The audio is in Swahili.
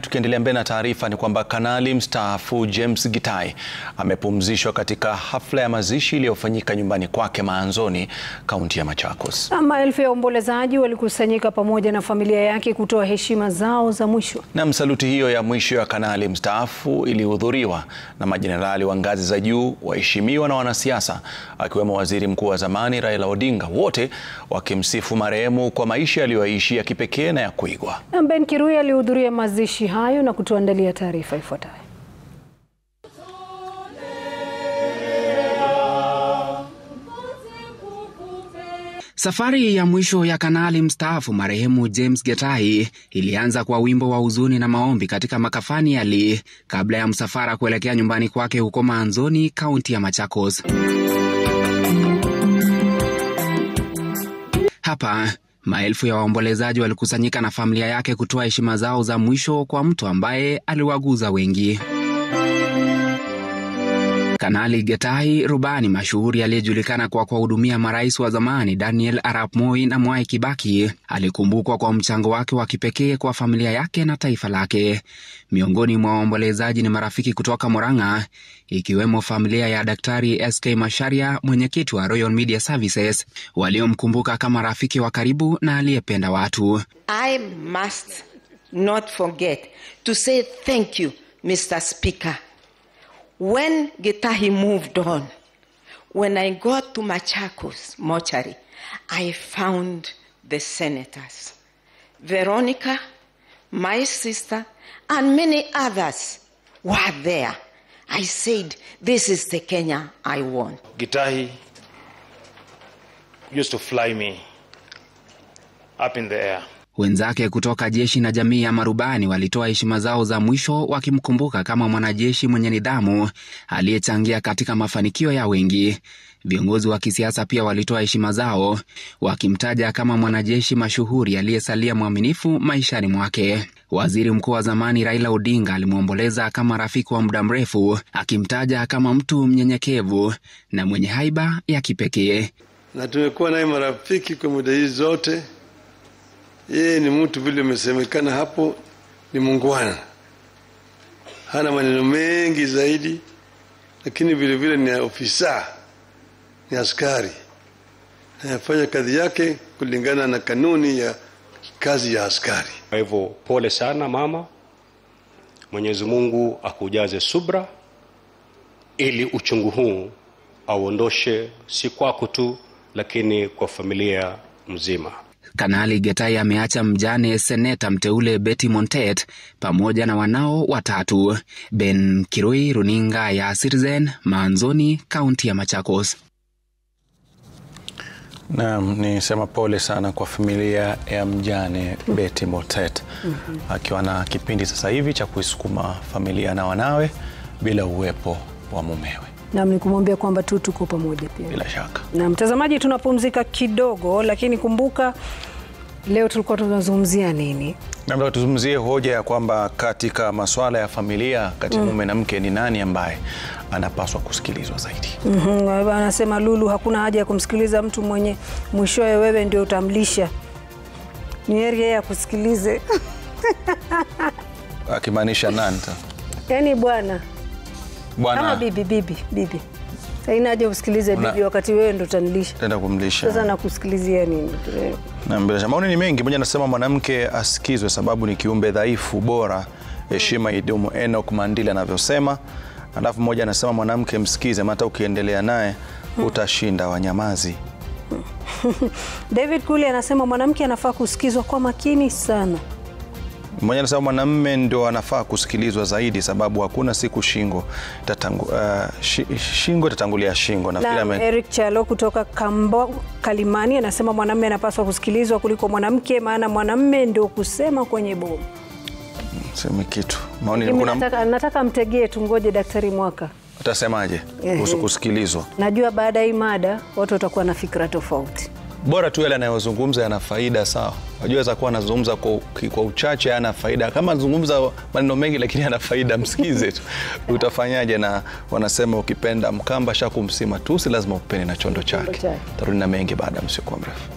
Tukiendelea mbele na taarifa ni kwamba Kanali mstaafu James Gitahi amepumzishwa katika hafla ya mazishi iliyofanyika nyumbani kwake Maanzoni, kaunti ya Machakos. Maelfu ya waombolezaji walikusanyika pamoja na familia yake kutoa heshima zao za mwisho. Na saluti hiyo ya mwisho ya Kanali mstaafu ilihudhuriwa na majenerali wa ngazi za juu, waheshimiwa na wanasiasa, akiwemo Waziri Mkuu wa zamani Raila Odinga, wote wakimsifu marehemu kwa maisha aliyoishi ya kipekee na ya kuigwa. Ben Kirui alihudhuria mazishi hayo na kutuandalia taarifa ifuatayo. Safari ya mwisho ya Kanali mstaafu marehemu James Gitahi ilianza kwa wimbo wa huzuni na maombi katika makafani ya Lee kabla ya msafara kuelekea nyumbani kwake huko Maanzoni, kaunti ya Machakos. Hapa maelfu ya waombolezaji walikusanyika na familia yake kutoa heshima zao za mwisho kwa mtu ambaye aliwaguza wengi. Kanali Gitahi, rubani mashuhuri aliyejulikana kwa kuwahudumia marais wa zamani Daniel Arap Moi na Mwai Kibaki, alikumbukwa kwa mchango wake wa kipekee kwa familia yake na taifa lake. Miongoni mwa waombolezaji ni marafiki kutoka Murang'a, ikiwemo familia ya Daktari SK Macharia, mwenyekiti wa Royal Media Services, waliomkumbuka kama rafiki wa karibu na aliyependa watu. I must not forget to say thank you, Mr. Speaker. When Gitahi moved on, when I got to Machakos mortuary, I found the senators, Veronica, my sister, and many others were there. I said, this is the Kenya I want. Gitahi used to fly me up in the air. Wenzake kutoka jeshi na jamii ya marubani walitoa heshima zao za mwisho wakimkumbuka kama mwanajeshi mwenye nidhamu aliyechangia katika mafanikio ya wengi. Viongozi wa kisiasa pia walitoa heshima zao wakimtaja kama mwanajeshi mashuhuri aliyesalia mwaminifu maishani mwake. Waziri Mkuu wa zamani Raila Odinga alimuomboleza kama rafiki wa muda mrefu, akimtaja kama mtu mnyenyekevu na mwenye haiba ya kipekee. Na tumekuwa naye marafiki kwa muda hizi zote. Yeye ni mtu vile umesemekana hapo, ni muungwana. Hana maneno mengi zaidi, lakini vile vile ni ofisa, ni askari. Anafanya kazi yake kulingana na kanuni ya kazi ya askari. Kwa hivyo pole sana mama. Mwenyezi Mungu akujaze subra ili uchungu huu auondoshe, si kwako tu lakini kwa familia mzima. Kanali Gitahi ameacha mjane seneta mteule Betty Montet pamoja na wanao watatu. Ben Kirui, runinga ya Citizen, Maanzoni, kaunti ya Machakos. Naam, ni sema pole sana kwa familia ya mjane Betty Montet. Akiwa na kipindi sasa hivi cha kuisukuma familia na wanawe bila uwepo wa mumewe. Na nikumwambia kwamba tuko pamoja pia. Bila shaka. Na mtazamaji, tunapumzika kidogo, lakini kumbuka leo tulikuwa tunazungumzia nini? Na leo tuzungumzie hoja ya kwamba katika masuala ya familia kati mume na mke ni nani ambaye anapaswa kusikilizwa zaidi. Anasema Lulu, hakuna haja ya kumsikiliza mtu mwenye mwishowe wewe ndio utamlisha. Ni heri yeye akusikilize. Akimaanisha nani? Yaani bwana. Kama bibi. Haina haja usikilize bibi wakati wewe ndo utanilisha. Tenda kumlisha. Sasa nakusikilizia nini? Na mbele maoni ni mengi. Mmoja anasema mwanamke asikizwe sababu ni kiumbe dhaifu, bora heshima idumu, Enoch Mandila anavyosema. Alafu mmoja anasema mwanamke msikize, hata ukiendelea naye utashinda wanyamazi. David Kuli anasema mwanamke anafaa kusikizwa kwa makini sana. Mmoja anasema mwanamume ndio anafaa kusikilizwa zaidi sababu hakuna siku shingo itatangulia shingo. Na Eric Chalo kutoka Kalimani anasema mwanamume anapaswa kusikilizwa kuliko mwanamke, maana mwanamume ndio kusema kwenye bomu. Sema kitu. Maoni nataka mtegee tungoje Daktari Mwaka. Utasemaje kuhusu kusikilizwa? Najua baada ya mada watu watakuwa na fikra tofauti. Bora tu yale anayozungumza yana faida, sawa. Unajua za kuwa anazungumza kwa uchache yana faida. Kama anazungumza maneno mengi lakini yana faida, msikize tu. Utafanyaje? Na wanasema ukipenda mkamba shakumsima tu, si lazima upende na chondo chake. Tarudi na mengi baada ya msiko mrefu.